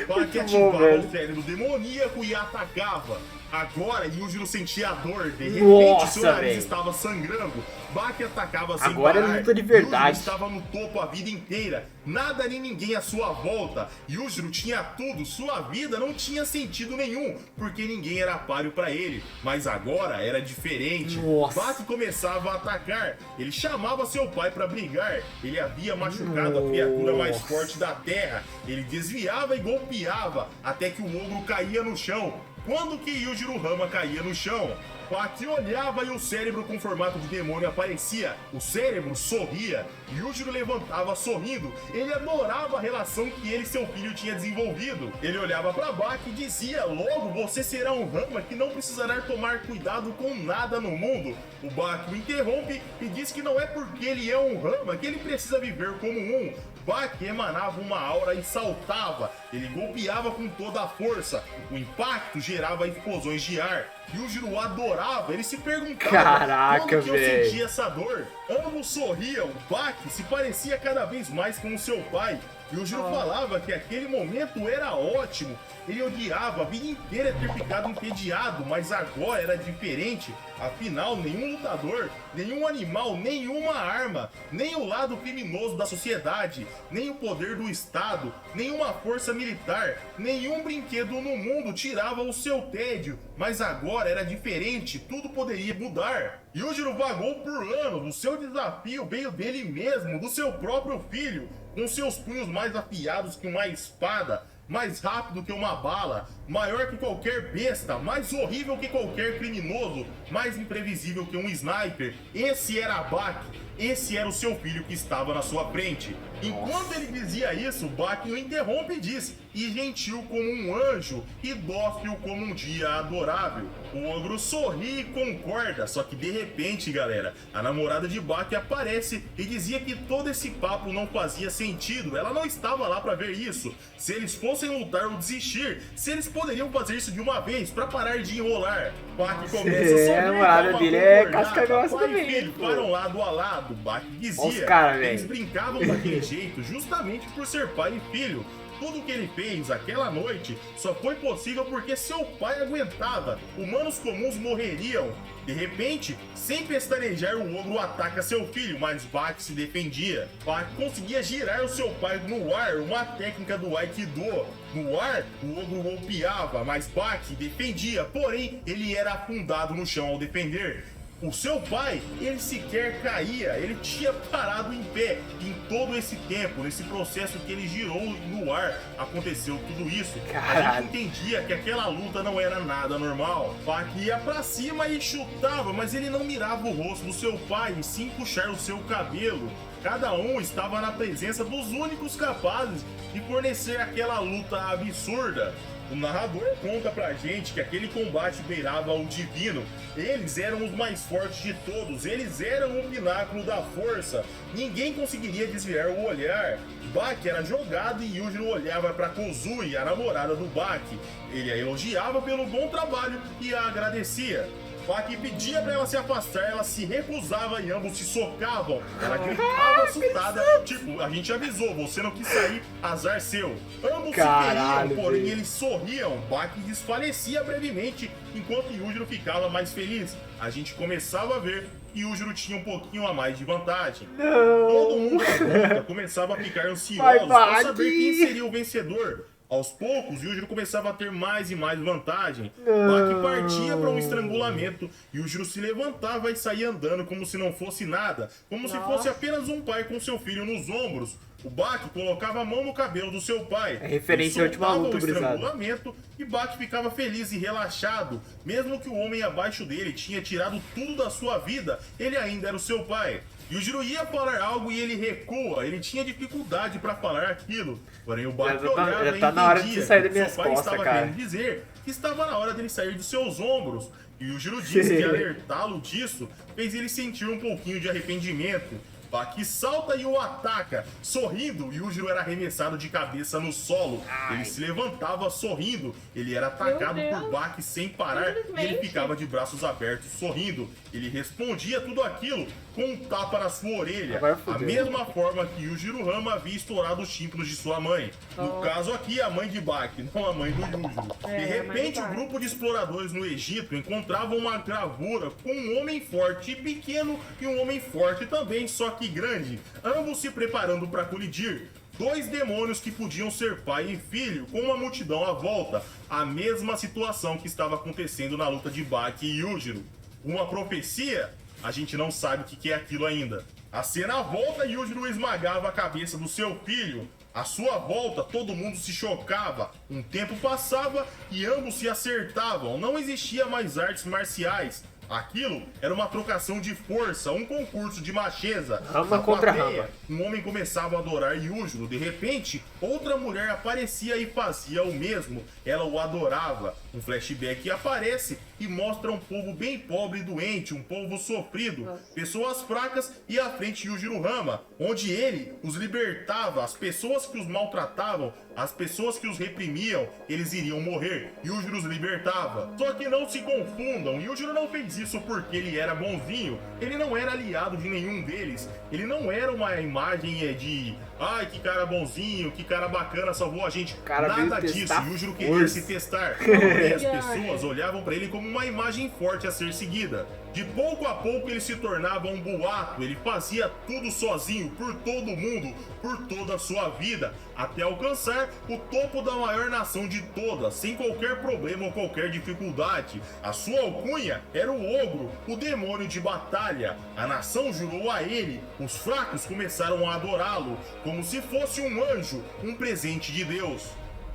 Baki ativava o cérebro demoníaco e atacava. Agora Yujiro sentia a dor, de repente seu nariz estava sangrando. Baki atacava sem parar. Agora é luta de verdade. Yujiro estava no topo a vida inteira, nada nem ninguém à sua volta. Yujiro tinha tudo, sua vida não tinha sentido nenhum, porque ninguém era páreo para ele. Mas agora era diferente. Baki começava a atacar, ele chamava seu pai para brigar. Ele havia machucado a criatura mais forte da terra. Ele desviava e golpeava, até que o ogro caía no chão. Quando que Yujiro Hama caía no chão, Baki olhava e o cérebro com formato de demônio aparecia. O cérebro sorria. Yujiro levantava sorrindo. Ele adorava a relação que ele e seu filho tinham desenvolvido. Ele olhava para Baki e dizia: logo você será um Hama que não precisará tomar cuidado com nada no mundo. O Baki o interrompe e diz que não é porque ele é um Hama que ele precisa viver como um. Baki emanava uma aura e saltava. Ele golpeava com toda a força. O impacto gerava explosões de ar. Yujiro adorava. Ele se perguntava: quando que eu sentia essa dor? Ambos sorriam. Baki se parecia cada vez mais com o seu pai. Yujiro falava que aquele momento era ótimo. Ele odiava a vida inteira ter ficado entediado, mas agora era diferente. Afinal, nenhum lutador, nenhum animal, nenhuma arma, nem o lado criminoso da sociedade, nem o poder do Estado, nenhuma força militar, nenhum brinquedo no mundo tirava o seu tédio. Mas agora era diferente, tudo poderia mudar. Yujiro vagou por anos, o seu desafio veio dele mesmo, do seu próprio filho, com seus punhos mais afiados que uma espada, mais rápido que uma bala, maior que qualquer besta, mais horrível que qualquer criminoso, mais imprevisível que um sniper. Esse era Baki, esse era o seu filho que estava na sua frente. Enquanto ele dizia isso, Baki o interrompe e diz: "E gentil como um anjo, e dócil como um dia adorável." O ogro sorri e concorda, só que de repente, galera, a namorada de Baki aparece e dizia que todo esse papo não fazia sentido. Ela não estava lá para ver isso. Se eles fossem lutar ou desistir, se eles poderiam fazer isso de uma vez para parar de enrolar. Baki começa a sorrir, a namorada dele é casca grossa também. E filho param lado a lado. Baki dizia que eles brincavam daquele jeito justamente por ser pai e filho. Tudo que ele fez aquela noite só foi possível porque seu pai aguentava. Humanos comuns morreriam. De repente, sem pestanejar, o ogro ataca seu filho, mas Baki se defendia. Baki conseguia girar o seu pai no ar, uma técnica do Aikido. No ar, o ogro golpeava, mas Baki defendia, porém, ele era afundado no chão ao defender. O seu pai, ele sequer caía, ele tinha parado em pé. Em todo esse tempo, nesse processo que ele girou no ar, aconteceu tudo isso. A gente entendia que aquela luta não era nada normal. Baki ia pra cima e chutava, mas ele não mirava o rosto do seu pai, e sim puxar o seu cabelo. Cada um estava na presença dos únicos capazes de fornecer aquela luta absurda. O narrador conta pra gente que aquele combate beirava o divino. Eles eram os mais fortes de todos, eles eram o pináculo da força. Ninguém conseguiria desviar o olhar. Baki era jogado e Yujiro olhava pra Kozui, a namorada do Baki. Ele a elogiava pelo bom trabalho e a agradecia. Baki pedia pra ela se afastar, ela se recusava e ambos se socavam. Ela gritava assustada, tipo, a gente avisou, você não quis sair, azar seu. Ambos se feriam, porém eles sorriam. Baki desfalecia brevemente, enquanto Yujiro ficava mais feliz. A gente começava a ver que Yujiro tinha um pouquinho a mais de vantagem. Todo mundo na volta começava a ficar ansioso pra saber quem seria o vencedor. Aos poucos, Yujiro começava a ter mais e mais vantagem. Baki partia para um estrangulamento. Yujiro se levantava e saía andando como se não fosse nada. Como se fosse apenas um pai com seu filho nos ombros. O Baki colocava a mão no cabelo do seu pai. É referência à última luta, estrangulamento, e Baki ficava feliz e relaxado. Mesmo que o homem abaixo dele tinha tirado tudo da sua vida, ele ainda era o seu pai. Yujiro ia falar algo e ele recua, ele tinha dificuldade para falar aquilo. Porém o Baki olhava e entendia que seu pai estava querendo dizer que estava na hora dele sair dos seus ombros. E Yujiro disse que alertá-lo disso fez ele sentir um pouquinho de arrependimento. Baki salta e o ataca. Sorrindo, Yujiro era arremessado de cabeça no solo. Ele se levantava sorrindo. Ele era atacado por Baki sem parar e ele ficava de braços abertos sorrindo. Ele respondia tudo aquilo com um tapa na sua orelha. A mesma forma que Yujiro Hama havia estourado os tímpanos de sua mãe. No caso aqui, a mãe de Baki, não a mãe do Yujiro. De repente, o grupo de exploradores no Egito encontrava uma gravura com um homem forte e pequeno e um homem forte também, só que grande, ambos se preparando para colidir. Dois demônios que podiam ser pai e filho, com uma multidão à volta. A mesma situação que estava acontecendo na luta de Baki e Yujiro. Uma profecia? A gente não sabe o que é aquilo ainda. A cena volta e Yujiro esmagava a cabeça do seu filho. À sua volta, todo mundo se chocava. Um tempo passava e ambos se acertavam. Não existia mais artes marciais. Aquilo era uma trocação de força, um concurso de macheza. Rama contra Rama. Um homem começava a adorar Yujiro. De repente, outra mulher aparecia e fazia o mesmo. Ela o adorava. Um flashback aparece e mostra um povo bem pobre e doente, um povo sofrido, pessoas fracas e à frente Yujiro Hama, onde ele os libertava. As pessoas que os maltratavam, as pessoas que os reprimiam, eles iriam morrer. Yujiro os libertava. Só que não se confundam, Yujiro não fez isso porque ele era bonzinho. Ele não era aliado de nenhum deles. Ele não era uma imagem de Ai, que cara bonzinho, que cara bacana, salvou a gente. Cara, Nada disso, Yujiro queria se testar. Porém, as pessoas olhavam pra ele como uma imagem forte a ser seguida. De pouco a pouco ele se tornava um boato, ele fazia tudo sozinho, por todo mundo, por toda a sua vida, até alcançar o topo da maior nação de todas, sem qualquer problema ou qualquer dificuldade. A sua alcunha era o Ogro, o demônio de batalha. A nação jurou a ele, os fracos começaram a adorá-lo, como se fosse um anjo, um presente de Deus.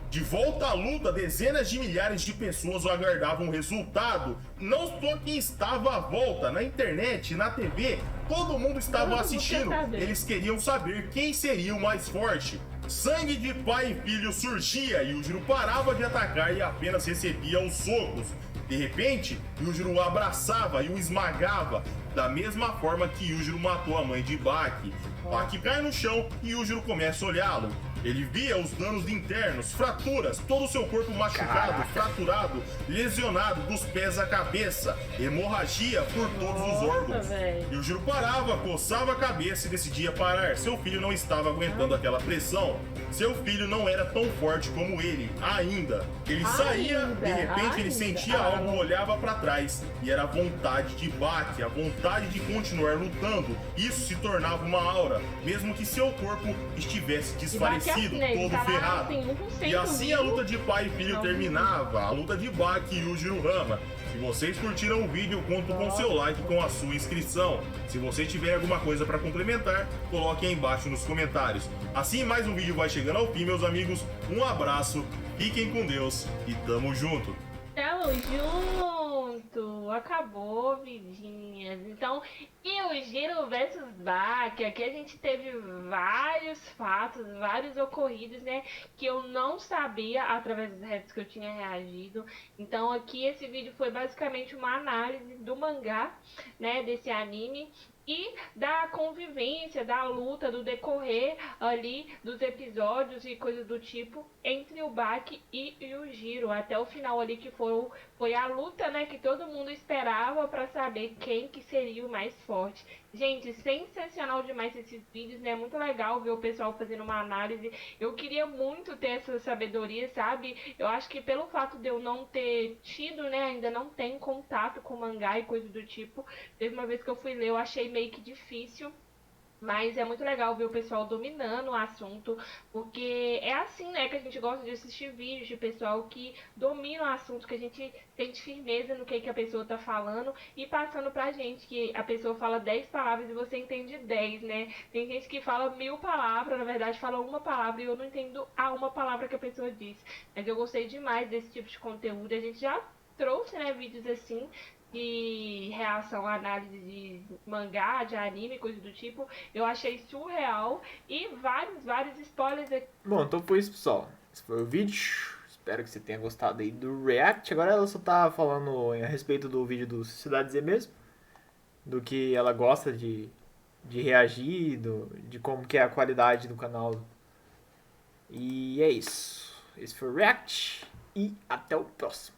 De volta à luta, dezenas de milhares de pessoas aguardavam o resultado. Não só quem estava à volta, na internet, na TV, todo mundo estava assistindo. Eles queriam saber quem seria o mais forte. Sangue de pai e filho surgia e Yujiro parava de atacar e apenas recebia os socos. De repente, Yujiro o abraçava e o esmagava, da mesma forma que Yujiro matou a mãe de Baki. Baki cai no chão e Yujiro começa a olhá-lo. Ele via os danos internos, fraturas, todo o seu corpo machucado, fraturado, lesionado dos pés à cabeça, hemorragia por todos os órgãos. Yujiro parava, coçava a cabeça e decidia parar. Seu filho não estava aguentando aquela pressão. Seu filho não era tão forte como ele, ainda. Ele saía, de repente ele sentia algo, olhava para trás e era a vontade de Baki, a vontade de continuar lutando. Isso se tornava uma aura, mesmo que seu corpo estivesse desfalecido, todo ferrado. E assim a luta de pai e filho terminava, a luta de Baki e Yujiro Hama. Se vocês curtiram o vídeo, conto com seu like, com a sua inscrição. Se você tiver alguma coisa para complementar, coloque aí embaixo nos comentários. Assim mais um vídeo vai chegando ao fim, meus amigos. Um abraço, fiquem com Deus e tamo junto. Tamo junto, acabou, vidinhas. Então, Yujiro versus Baki, aqui a gente teve vários fatos, vários ocorridos, né, que eu não sabia através dos retos que eu tinha reagido. Então aqui esse vídeo foi basicamente uma análise do mangá, né, desse anime, e da convivência, da luta, do decorrer ali dos episódios e coisas do tipo entre o Baki e o Yujiro, até o final ali que foi a luta, né, que todo mundo esperava para saber quem que seria o mais forte. Gente, sensacional demais esses vídeos, né, muito legal ver o pessoal fazendo uma análise. Eu queria muito ter essa sabedoria, sabe? Eu acho que pelo fato de eu não ter tido, né, ainda não tenho contato com mangá e coisas do tipo, teve uma vez que eu fui ler, eu achei meio que difícil. Mas é muito legal ver o pessoal dominando o assunto, porque é assim, né, que a gente gosta de assistir vídeos de pessoal que domina o assunto, que a gente sente firmeza no que a pessoa tá falando e passando pra gente, que a pessoa fala 10 palavras e você entende 10, né? Tem gente que fala 1000 palavras, na verdade fala uma palavra e eu não entendo a uma palavra que a pessoa diz. Mas eu gostei demais desse tipo de conteúdo, a gente já trouxe, né, vídeos assim, de reação à análise de mangá, de anime, coisa do tipo. Eu achei surreal e vários spoilers aqui. Bom, então foi isso, pessoal. Esse foi o vídeo. Espero que você tenha gostado aí do react. Agora ela só tá falando a respeito do vídeo do Sociedade Z mesmo, do que ela gosta de reagir, de como que é a qualidade do canal. E é isso. Esse foi o react e até o próximo.